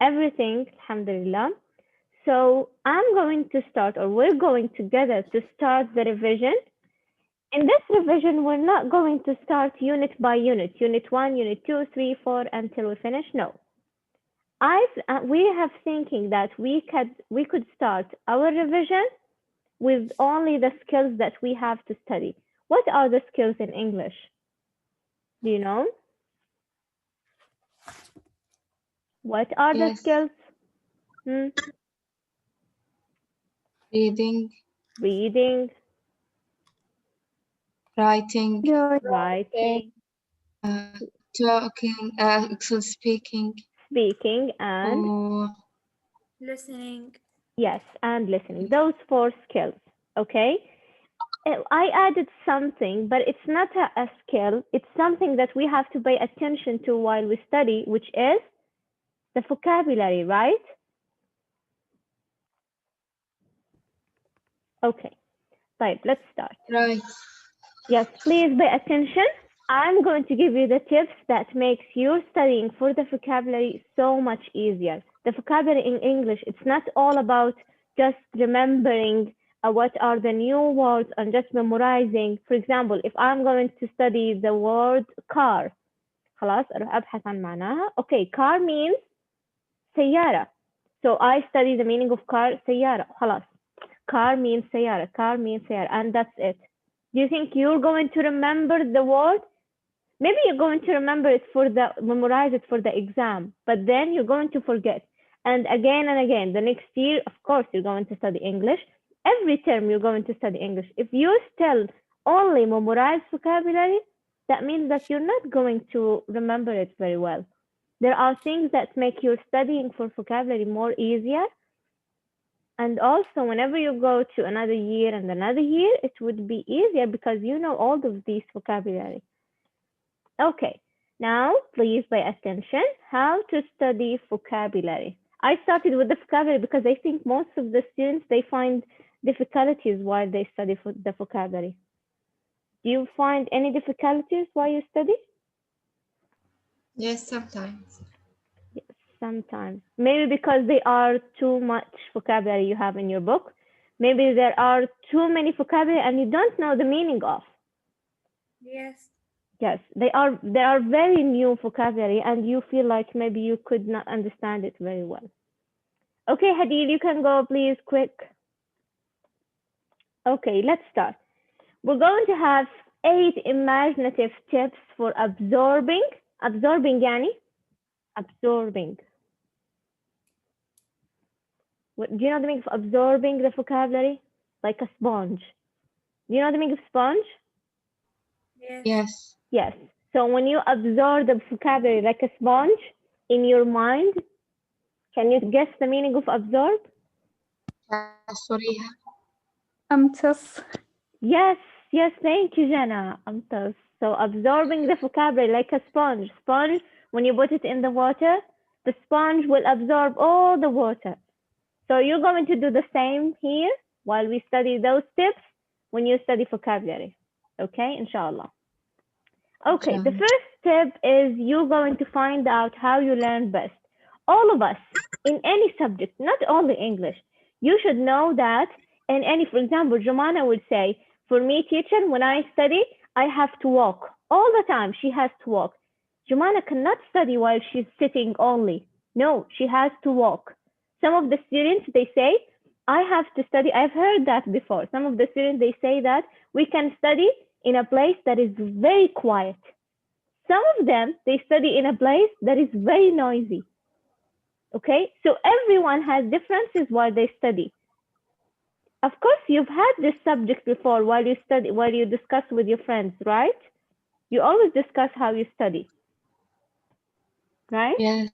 everything, alhamdulillah. So I'm going to start, or we're going together to start the revision. In this revision, we're not going to start unit by unit, unit 1, unit 2, 3, 4, until we finish. No. We have thinking that we could start our revision with only the skills that we have to study. What are the skills in English? Do you know? What are the Yes. skills? Reading, Reading, writing, writing, talking, so speaking, speaking, and or Listening. yes, and listening. Those 4 skills. Okay. I added something, but it's not a skill. It's something that we have to pay attention to while we study, which is the vocabulary, right? Okay. Right, let's start. right. Yes, please pay attention. I'm going to give you the tips that makes your studying for the vocabulary so much easier. The vocabulary in English, it's not all about just remembering what are the new words and just memorizing. For example, if I'm going to study the word car, خلاص أروح أبحث عن معناها. Okay, car means سيارة. So I study the meaning of car, سيارة. خلاص. Car means سيارة. Car means سيارة. And that's it. Do you think you're going to remember the word? Maybe you're going to remember it memorize it for the exam, but then you're going to forget. And again, the next year, of course, you're going to study English. Every term you're going to study English. If you still only memorize vocabulary, that means that you're not going to remember it very well. There are things that make your studying for vocabulary more easier. And also, whenever you go to another year and another year, it would be easier because you know all of these vocabulary. Okay, now please pay attention how to study vocabulary. I started with the vocabulary because I think most of the students, they find difficulties while they study for the vocabulary. Do you find any difficulties while you study? Yes, sometimes. Yes, sometimes. Maybe because they are too much vocabulary you have in your book. Maybe there are too many vocabulary and you don't know the meaning of. Yes. Yes, they are very new vocabulary and you feel like maybe you could not understand it very well. Okay, Hadid, you can go please quick. Okay, let's start. We're going to have 8 imaginative tips for absorbing يعني absorbing. Do you know the meaning of absorbing the vocabulary? Like a sponge. Do you know the meaning of sponge? Yes. Yes. Yes. So when you absorb the vocabulary like a sponge in your mind, can you guess the meaning of absorb? صريحة. أمتص. Yes, thank you, Jana. أمتص. So absorbing the vocabulary like a sponge. Sponge, when you put it in the water, the sponge will absorb all the water. So you're going to do the same here while we study those tips when you study vocabulary. Okay, inshallah. Okay, the first tip is you're going to find out how you learn best. All of us, in any subject, not only English, you should know that in any, for example, Jumana would say, for me, teacher, when I study, I have to walk. All the time, she has to walk. Jumana cannot study while she's sitting only. No, she has to walk. Some of the students, they say, I have to study. I've heard that before. Some of the students, they say that we can study in a place that is very quiet. Some of them, they study in a place that is very noisy. Okay, so everyone has differences while they study. Of course, you've had this subject before while you study, while you discuss with your friends, right? You always discuss how you study, right? Yes.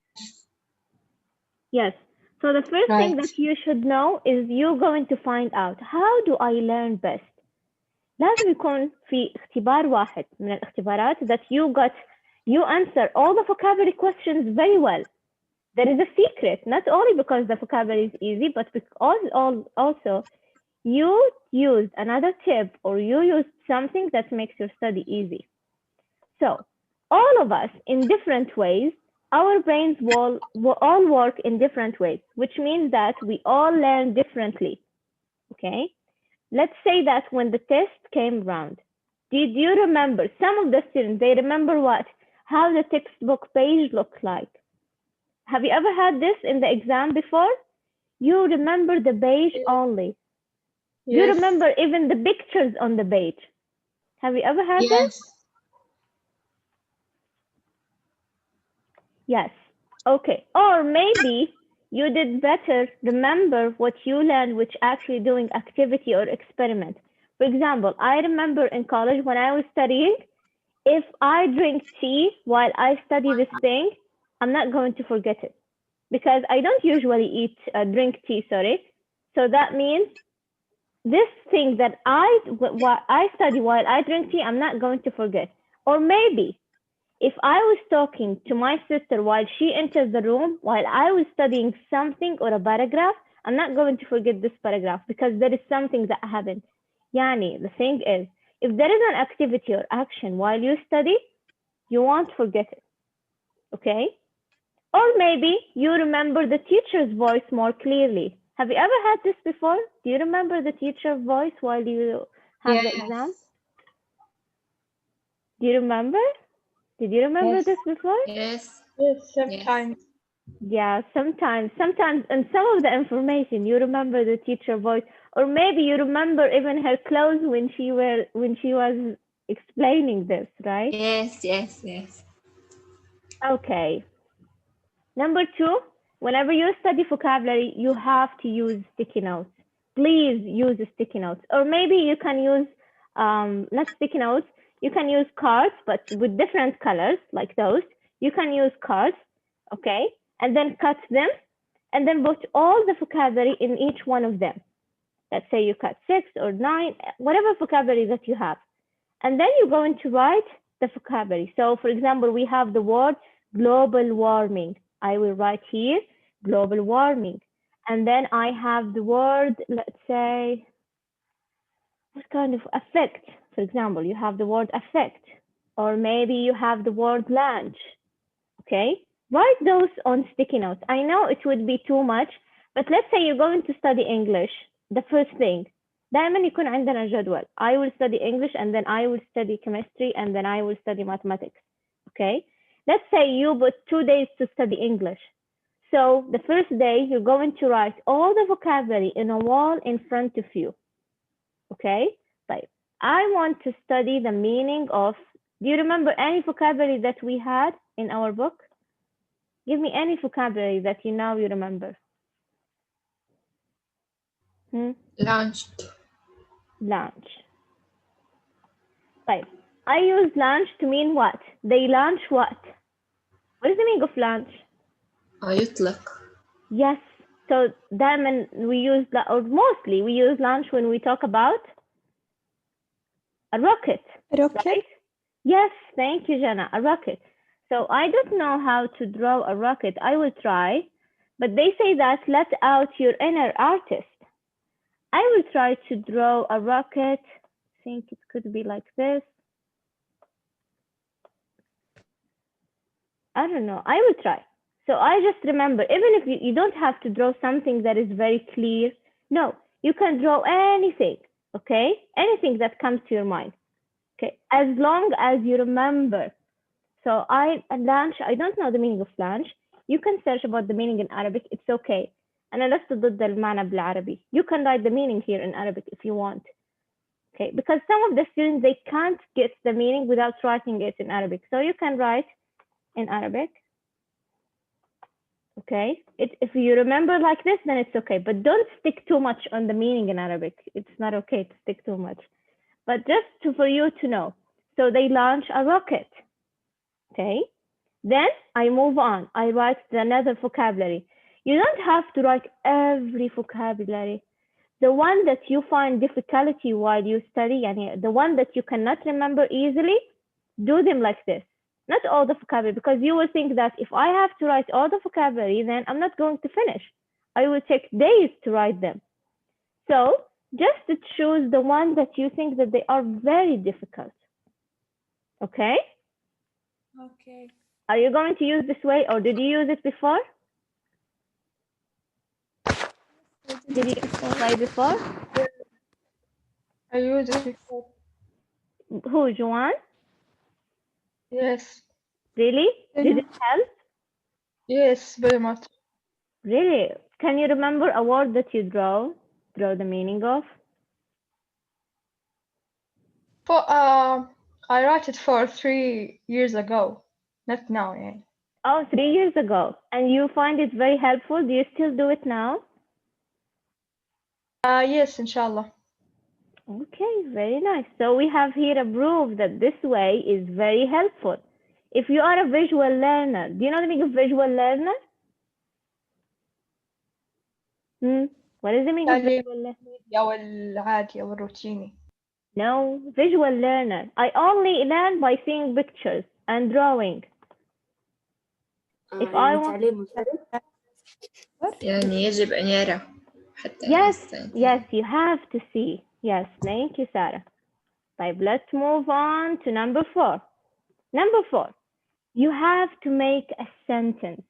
Yes. So the first thing that you should know is you're going to find out how do I learn best. لازم يكون في اختبار واحد من الاختبارات that you answer all the vocabulary questions very well. There is a secret, not only because the vocabulary is easy, but because also you used another tip or you used something that makes your study easy. So all of us in different ways, Our brains all work in different ways, which means that we all learn differently. Okay? Let's say that when the test came around, did you remember, some of the students, they remember what? How the textbook page looked like. Have you ever had this in the exam before? You remember the page only. You Yes. remember even the pictures on the page. Have you ever had this? Yes. Yes. Okay. Or maybe you did better remember what you learned, which actually doing activity or experiment. For example, I remember in college when I was studying, if I drink tea while I study this thing, I'm not going to forget it because I don't usually drink tea, sorry. So that means this thing that I study while I drink tea, I'm not going to forget. Or maybe if I was talking to my sister while she enters the room, while I was studying something or a paragraph, I'm not going to forget this paragraph because there is something that happened. Yani, the thing is, if there is an activity or action while you study, you won't forget it. Okay? Or maybe you remember the teacher's voice more clearly. Have you ever had this before? Do you remember the teacher's voice while you have the exam? Do you remember? Did you remember Yes. this before? Yes. Yes, sometimes. Yeah, sometimes, and some of the information you remember the teacher voice, or maybe you remember even her clothes when she was explaining this, right? Yes. Yes. Yes. Okay. Number two, whenever you study vocabulary, you have to use sticky notes. Please use sticky notes, or maybe you can use not sticky notes. You can use cards, but with different colors, like those. You can use cards, okay, and then cut them, and then put all the vocabulary in each one of them. Let's say you cut 6 or 9, whatever vocabulary that you have, and then you're going to write the vocabulary. So, for example, we have the word global warming. I will write here global warming. And then I have the word, let's say, what kind of effect? For example, you have the word effect, or maybe you have the word lunch. Okay? Write those on sticky notes. I know it would be too much, but let's say you're going to study English. The first thing, دائما يكون عندنا جدول. I will study English and then I will study chemistry and then I will study mathematics. Okay? Let's say you put 2 days to study English. So the first day, you're going to write all the vocabulary in a wall in front of you. Okay? Like, I want to study the meaning of, do you remember any vocabulary that we had in our book? Give me any vocabulary that you remember. Lunch. Lunch. Right. I use lunch to mean what? They lunch what? What is the meaning of lunch? يطلق. Yes. So دائما we use, or mostly we use lunch when we talk about a rocket. Rocket. Right? Yes, thank you, Jana. A rocket. So I don't know how to draw a rocket. I will try, but they say that let out your inner artist. I will try to draw a rocket. I think it could be like this. I don't know. I will try. So I just remember, even if you don't have to draw something that is very clear. No, you can draw anything, okay? Anything that comes to your mind, okay? As long as you remember. So lunch, I don't know the meaning of lunch. You can search about the meaning in Arabic. It's okay. أنا لست ضد المعنى بالعربي. You can write the meaning here in Arabic if you want. Okay, because some of the students, they can't get the meaning without writing it in Arabic. So you can write in Arabic. Okay, if you remember like this, then it's okay. But don't stick too much on the meaning in Arabic. It's not okay to stick too much. But just for you to know. So they launch a rocket. Okay, then I move on. I write another vocabulary. You don't have to write every vocabulary. The one that you find difficulty while you study, and the one that you cannot remember easily, do them like this. Not all the vocabulary, because you will think that if I have to write all the vocabulary, then I'm not going to finish. I will take days to write them. So just to choose the ones that you think that they are very difficult. Okay? Okay. Are you going to use this way or did you use it before? Did you use this way before? I used it before. Who, Joanne? Yes. Really? Did it help? Yes, very much. Really? Can you remember a word that you draw the meaning of? For I wrote it for 3 years ago, not now. Yeah. Oh, 3 years ago. And you find it very helpful? Do you still do it now? Yes, inshallah. Okay, very nice. So we have here a proof that this way is very helpful. If you are a visual learner, do you know the meaning of visual learner? What is the meaning of تعليم visual learner? أو العادي أو الروتيني. No, visual learner. I only learn by seeing pictures and drawing. If I want... يعني يجب أن يرى حتى Yes, you have to see. Yes, thank you, Sarah. طيب, let's move on to number 4. Number 4, you have to make a sentence.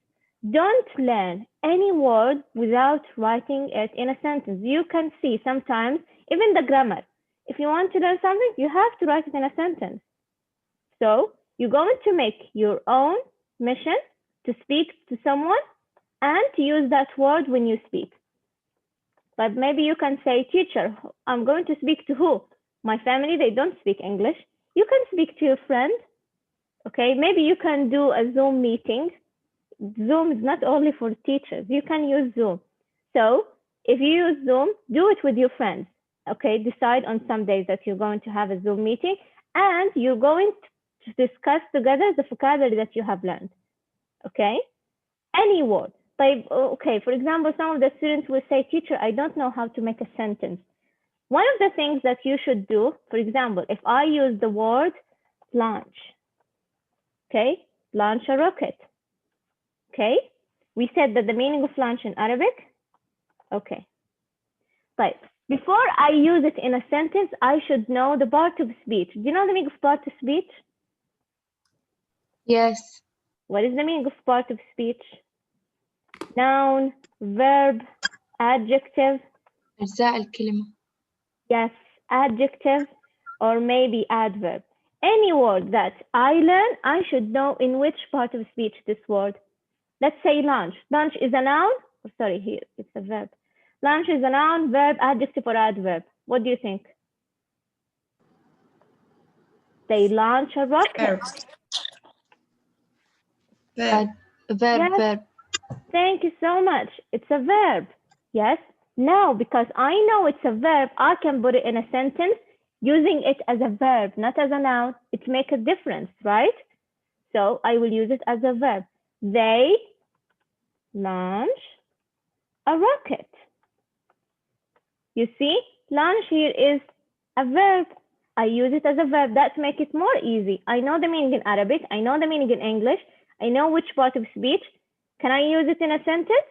Don't learn any word without writing it in a sentence. You can see sometimes, even the grammar. If you want to learn something, you have to write it in a sentence. So you're going to make your own mission to speak to someone and to use that word when you speak. But maybe you can say, teacher, I'm going to speak to who? My family, they don't speak English. You can speak to your friend. Okay, maybe you can do a Zoom meeting. Zoom is not only for teachers. You can use Zoom. So if you use Zoom, do it with your friends. Okay, decide on some days that you're going to have a Zoom meeting and you're going to discuss together the vocabulary that you have learned. Okay, any word. Okay, for example, some of the students will say, teacher, I don't know how to make a sentence. One of the things that you should do, for example, if I use the word launch, okay, launch a rocket. Okay, we said that the meaning of launch in Arabic. Okay, but before I use it in a sentence, I should know the part of speech. Do you know the meaning of part of speech? Yes. What is the meaning of part of speech? Noun, verb, adjective. أجزاء الكلمة. Yes, adjective or maybe adverb. Any word that I learn, I should know in which part of speech this word. Let's say lunch. Lunch is a noun. Oh, sorry, here it's a verb. Lunch is a noun, verb, adjective, or adverb. What do you think? They launch a rocket. Verb. Yes. Verb. Thank you so much. It's a verb. Yes. Now, because I know it's a verb, I can put it in a sentence using it as a verb, not as a noun. It makes a difference, right? So I will use it as a verb. They launch a rocket. You see, launch here is a verb. I use it as a verb. That makes it more easy. I know the meaning in Arabic. I know the meaning in English. I know which part of speech. Can I use it in a sentence?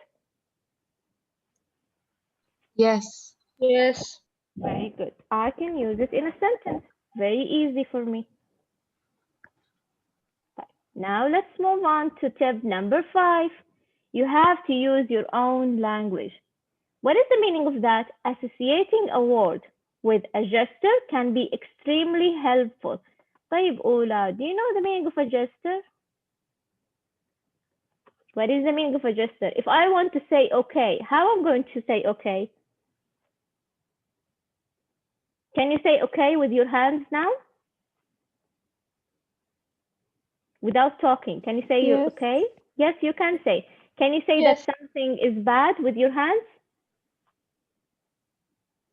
Yes. Yes. Very good. I can use it in a sentence. Very easy for me. Now let's move on to tip number 5. You have to use your own language. What is the meaning of that? Associating a word with a gesture can be extremely helpful. طيب Ola, do you know the meaning of a gesture? What is the meaning of a gesture? If I want to say okay, how am I going to say okay? Can you say okay with your hands now? Without talking, can you say you're okay? Yes, you can say. Can you say Yes. that something is bad with your hands?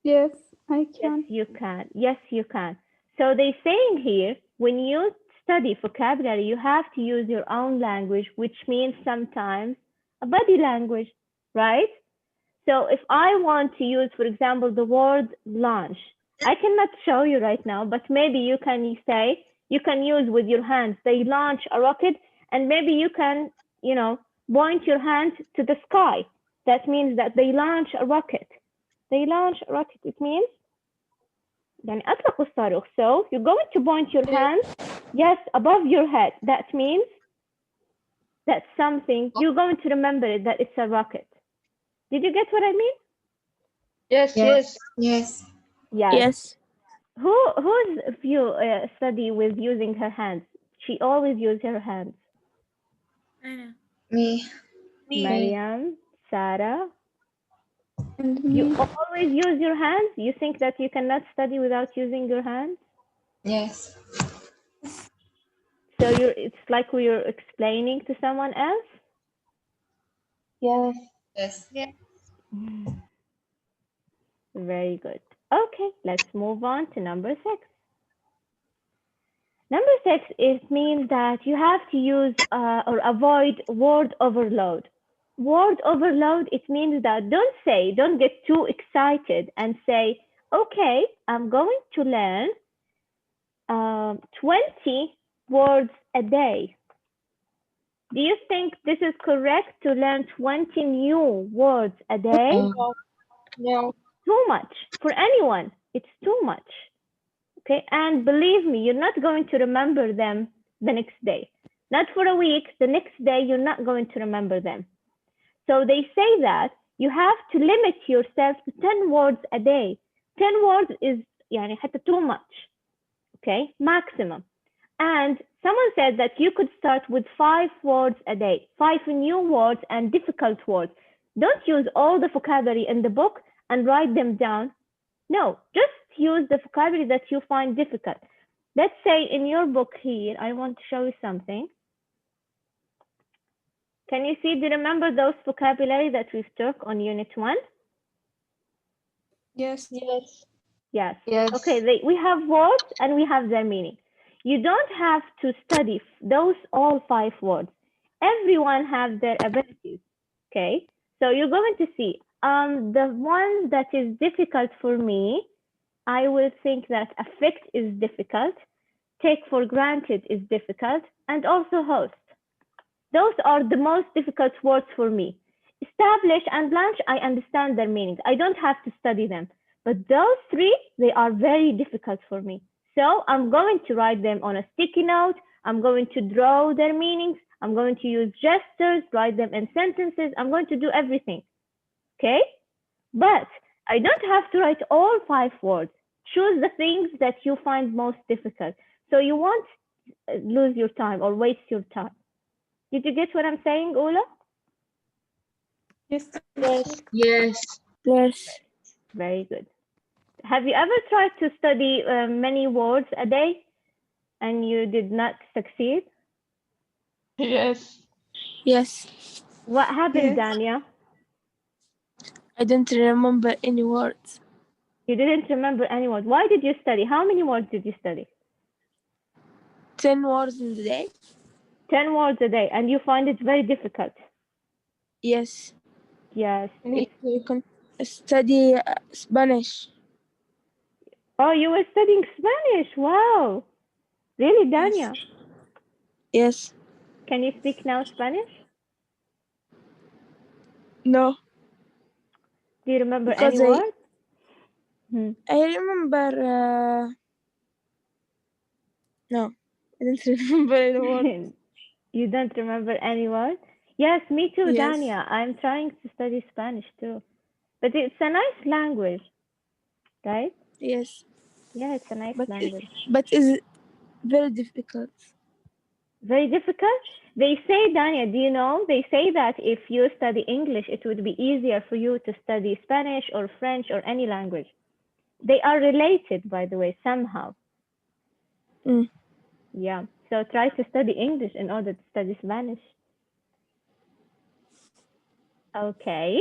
Yes, I can. Yes, you can. Yes, you can. So they're saying here, when you study vocabulary, you have to use your own language, which means sometimes a body language, right? So if I want to use, for example, the word launch, I cannot show you right now, but maybe you can say, you can use with your hands, they launch a rocket, and maybe you can, you know, point your hand to the sky. That means that they launch a rocket. They launch a rocket. It means يعني أطلقوا الصاروخ. So you're going to point your hand, yes, above your head. That means that something, you're going to remember it, that it's a rocket. Did you get what I mean? Yes, Yes. yes. Yes. Yes. Who's of you study with using her hands? She always uses her hands. Anna. Me. Mariam, Sarah, And you me. always use your hands? You think that you cannot study without using your hands? Yes. So it's like you're explaining to someone else? Yes. Yes. Very good. Okay, let's move on to number 6. Number 6, it means that you have to use or avoid word overload. Word overload, it means that don't get too excited and say, okay, I'm going to learn 20 words a day. Do you think this is correct to learn 20 new words a day? No. Too much for anyone. It's too much. Okay, and believe me, you're not going to remember them the next day. Not for a week, the next day you're not going to remember them. So they say that you have to limit yourself to 10 words a day. 10 words is يعني حتى too much. Okay, maximum. And someone said that you could start with 5 words a day, 5 new words and difficult words. Don't use all the vocabulary in the book and write them down. No, just use the vocabulary that you find difficult. Let's say in your book here, I want to show you something. Can you see, do you remember those vocabulary that we've took on Unit 1? Yes. Yes. Yes. Yes. Okay, we have words and we have their meaning. You don't have to study those all 5 words. Everyone has their abilities, okay? So you're going to see the one that is difficult for me, I will think that affect is difficult, take for granted is difficult, and also host. Those are the most difficult words for me. Establish and launch, I understand their meanings. I don't have to study them. But those 3, they are very difficult for me. So I'm going to write them on a sticky note. I'm going to draw their meanings. I'm going to use gestures, write them in sentences. I'm going to do everything. Okay? But I don't have to write all 5 words. Choose the things that you find most difficult. So you won't lose your time or waste your time. Did you get what I'm saying, Ola? Yes. Yes. Yes. Yes. Very good. Have you ever tried to study many words a day and you did not succeed? Yes. Yes. What happened, Yes. Dania? I don't remember any words. You didn't remember any words. Why did you study? How many words did you study? 10 words in the day. 10 words a day, and you find it very difficult. Yes. Yes. You can study Spanish. Oh, you were studying Spanish. Wow. Really, Dania? Yes. Can you speak now Spanish? No. Do you remember Because any words? I remember. No, I don't remember any word. You don't remember any words? Yes, me too, Yes. Dania. I'm trying to study Spanish too. But it's a nice language, right? Yes. Yeah, it's a nice But language. but is very difficult. Very difficult? They say, Dania, do you know? They say that if you study English, it would be easier for you to study Spanish or French or any language. They are related, by the way, somehow. Mm. Yeah. So try to study English in order to study Spanish. Okay.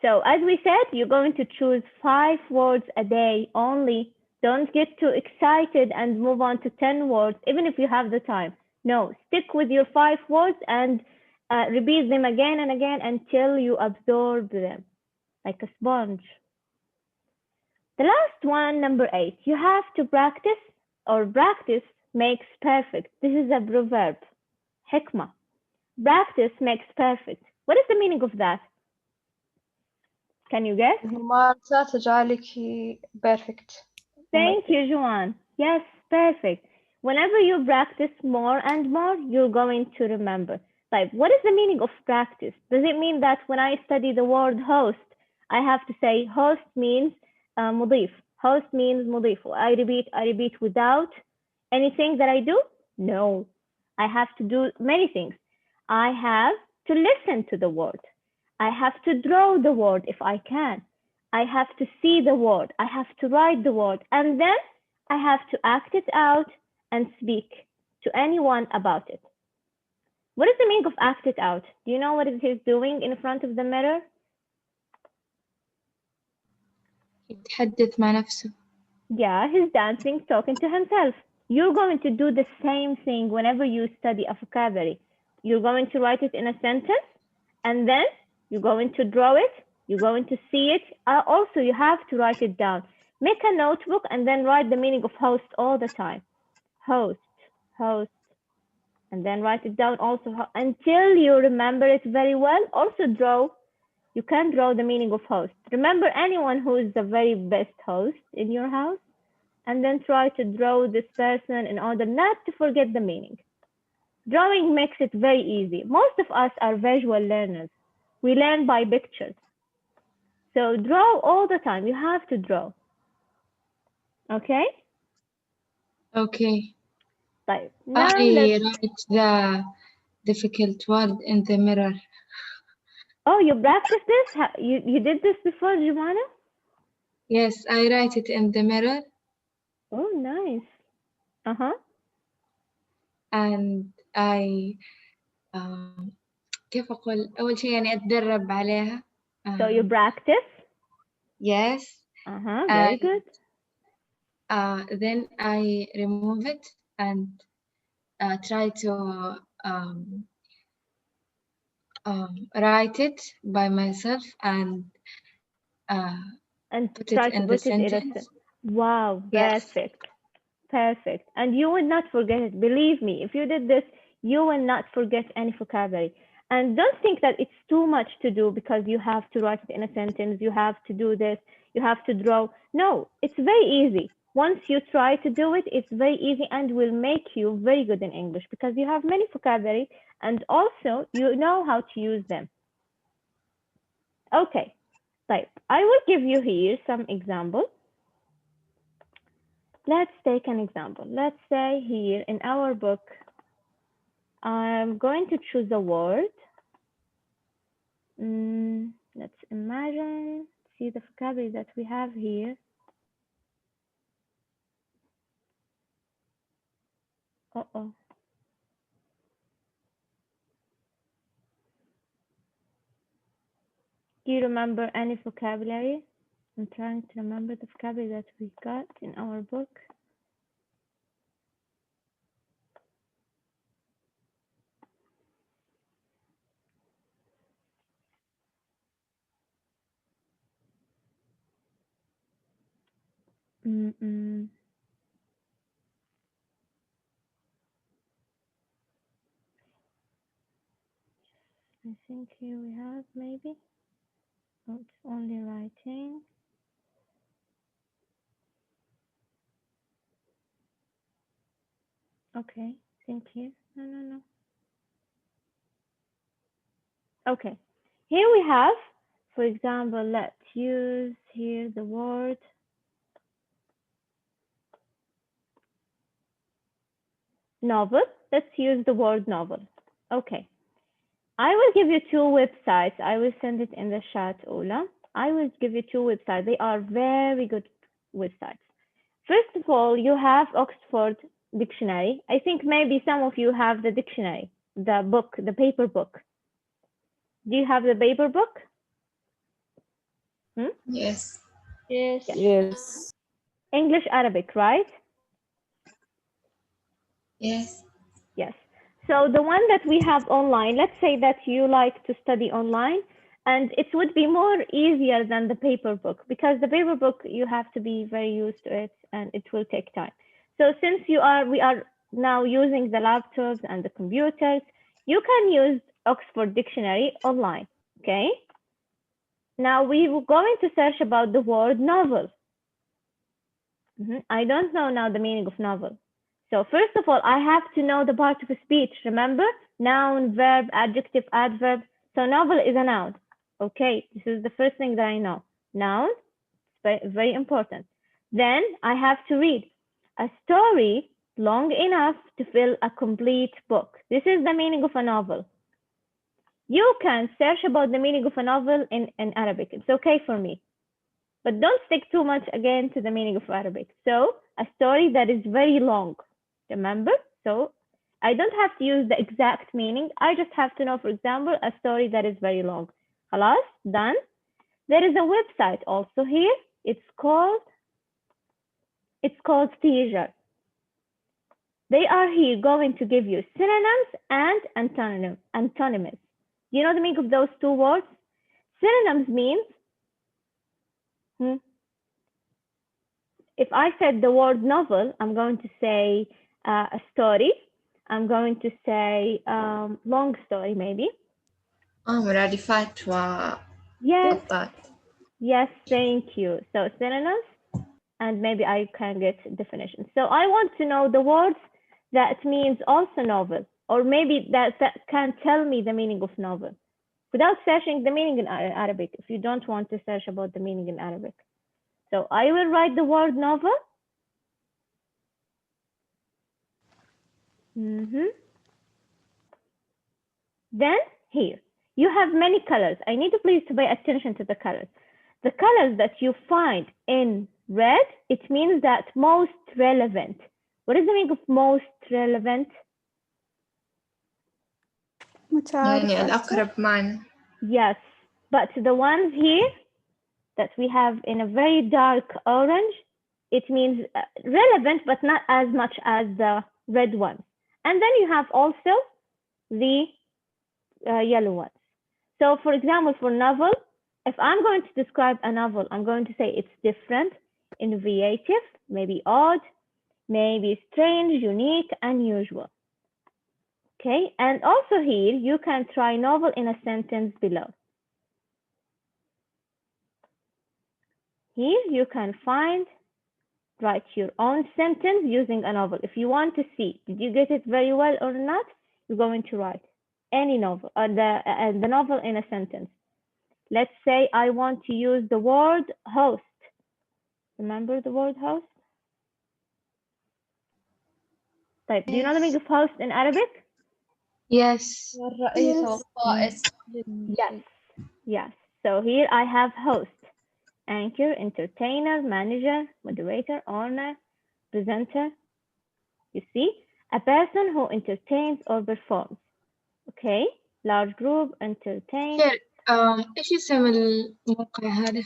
So as we said, you're going to choose 5 words a day only. Don't get too excited and move on to 10 words, even if you have the time. No, stick with your 5 words and repeat them again and again until you absorb them like a sponge. The last one, number 8, you have to practice, or practice makes perfect. This is a proverb. Hikmah. Practice makes perfect. What is the meaning of that? Can you guess? الممارسات تجعلك perfect. Thank you, Joanne. Yes, perfect. Whenever you practice more and more, you're going to remember. Like, what is the meaning of practice? Does it mean that when I study the word host, I have to say host means مضيف. Host means مضيف. I repeat without anything that I do? No. I have to do many things. I have to listen to the word. I have to draw the word if I can. I have to see the word. I have to write the word. And then I have to act it out and speak to anyone about it. What is the meaning of act it out? Do you know what he's doing in front of the mirror? يتحدث مع نفسه. Yeah, he's dancing, talking to himself. You're going to do the same thing whenever you study a vocabulary. You're going to write it in a sentence, and then you're going to draw it. You're going to see it. Also, you have to write it down. Make a notebook and then write the meaning of host all the time. Host, host, and then write it down also until you remember it very well. Also draw. You can draw the meaning of host. Remember anyone who is the very best host in your house, and then try to draw this person in order not to forget the meaning. Drawing makes it very easy. Most of us are visual learners. We learn by pictures. So draw all the time. You have to draw. Okay? Okay. Right. Now I let's... write the difficult word in the mirror. Oh, you practiced this? You did this before, Jumana? Yes, I write it in the mirror. Oh, nice. Uh-huh. And I كيف أقول أول شيء يعني أتدرب عليها. So you practice? Yes. Uh-huh, very good. Then I remove it and try to write it by myself and put try it to in the put it in a sentence. Wow, Yes. perfect. Perfect. And you will not forget it. Believe me, if you did this, you will not forget any vocabulary. And don't think that it's too much to do because you have to write it in a sentence, you have to do this, you have to draw. No, it's very easy. Once you try to do it, it's very easy and will make you very good in English because you have many vocabulary and also you know how to use them. Okay, right. I will give you here some examples. Let's take an example. Let's say here in our book, I'm going to choose a word. Let's imagine, see the vocabulary that we have here. Uh-oh. Do you remember any vocabulary? I'm trying to remember the vocabulary that we got in our book. I think here we have maybe. Oh, it's only writing. Okay, think here. No. Okay, here we have, for example, let's use here the word novel. Let's use the word novel. Okay. I will give you two websites. I will send it in the chat, Ola. I will give you two websites. They are very good websites. First of all, you have Oxford Dictionary. I think maybe some of you have the dictionary, the book, the paper book. Do you have the paper book? Yes. Yes. Yes. English, Arabic, right? Yes. Yes. So the one that we have online, let's say that you like to study online, and it would be more easier than the paper book because the paper book, you have to be very used to it and it will take time. So since we are now using the laptops and the computers, you can use Oxford Dictionary online, okay? Now we were going to search about the word novel. I don't know now the meaning of novel. So first of all, I have to know the part of a speech. Remember, noun, verb, adjective, adverb. So novel is a noun. Okay, this is the first thing that I know. Noun, very, very important. Then I have to read a story long enough to fill a complete book. This is the meaning of a novel. You can search about the meaning of a novel in Arabic. It's okay for me. But don't stick too much again to the meaning of Arabic. So a story that is very long. Remember? So I don't have to use the exact meaning. I just have to know, for example, a story that is very long. Halas, done. There is a website also here. It's called Teacher. They are here going to give you synonyms and antonyms. You know the meaning of those two words? Synonyms means, if I said the word novel, I'm going to say a story. I'm going to say long story maybe. مرادفات Yes, وضبط. yes, thank you. So synonyms, and maybe I can get definitions. So I want to know the words that means also novel, or maybe that can tell me the meaning of novel without searching the meaning in Arabic, if you don't want to search about the meaning in Arabic. So I will write the word novel. Then here, you have many colors. I need you please to pay attention to the colors. The colors that you find in red, it means that most relevant. What is the meaning of most relevant? يعني الأقرب معنا. Yes, but the ones here that we have in a very dark orange, it means relevant, but not as much as the red ones. And then you have also the yellow ones. So for example, for novel, if I'm going to describe a novel, I'm going to say it's different, innovative, maybe odd, maybe strange, unique, unusual. Okay, and also here, you can try novel in a sentence below. Here you can write your own sentence using a novel. If you want to see, did you get it very well or not? You're going to write any novel, the novel in a sentence. Let's say I want to use the word host. Remember the word host? Type. Do you know the meaning of host in Arabic? Yes. والرئيس والقائد. Yes. Yes. So here I have host, anchor, entertainer, manager, moderator, owner, presenter. You see, a person who entertains or performs. Okay, large group, entertain. إيش اسم الموقع هذا؟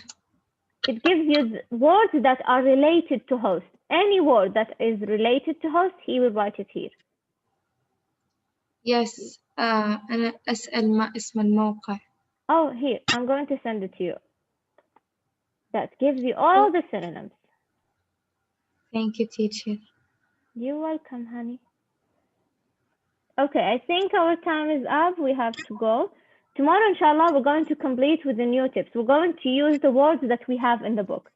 It gives you words that are related to host. Any word that is related to host, he will write it here. Yes. أنا أسأل ما اسم الموقع. Oh, here, I'm going to send it to you. That gives you all the synonyms. Thank you, teacher. You're welcome, honey. Okay, I think our time is up. We have to go. Tomorrow, inshallah, we're going to complete with the new tips. We're going to use the words that we have in the book.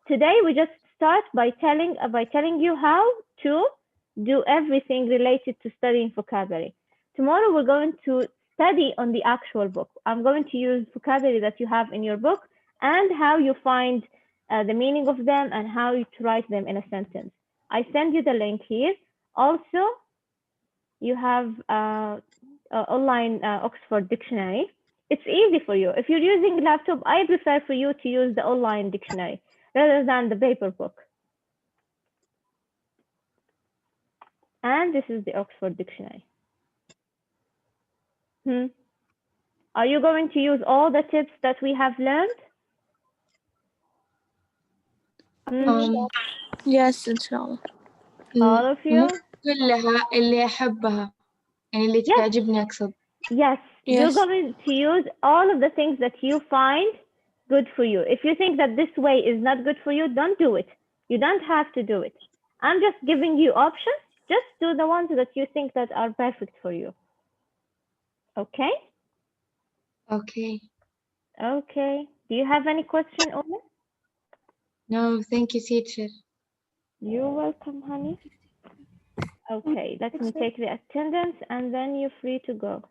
Today, we just start by telling you how to do everything related to studying vocabulary. Tomorrow, we're going to study on the actual book. I'm going to use vocabulary that you have in your book and how you find the meaning of them and how you write them in a sentence. I send you the link here. Also, you have online Oxford Dictionary. It's easy for you. If you're using laptop, I prefer for you to use the online dictionary rather than the paper book. And this is the Oxford Dictionary. Are you going to use all the tips that we have learned? Yes, inshallah. All of you? كلها اللي أحبها يعني اللي تعجبني أقصد. Yes, you're going to use all of the things that you find good for you. If you think that this way is not good for you, don't do it. You don't have to do it. I'm just giving you options. Just do the ones that you think that are perfect for you. Okay? Okay. Okay. Do you have any question, Omer? No, thank you, teacher. You're welcome, honey. Okay, let me take the attendance and then you're free to go.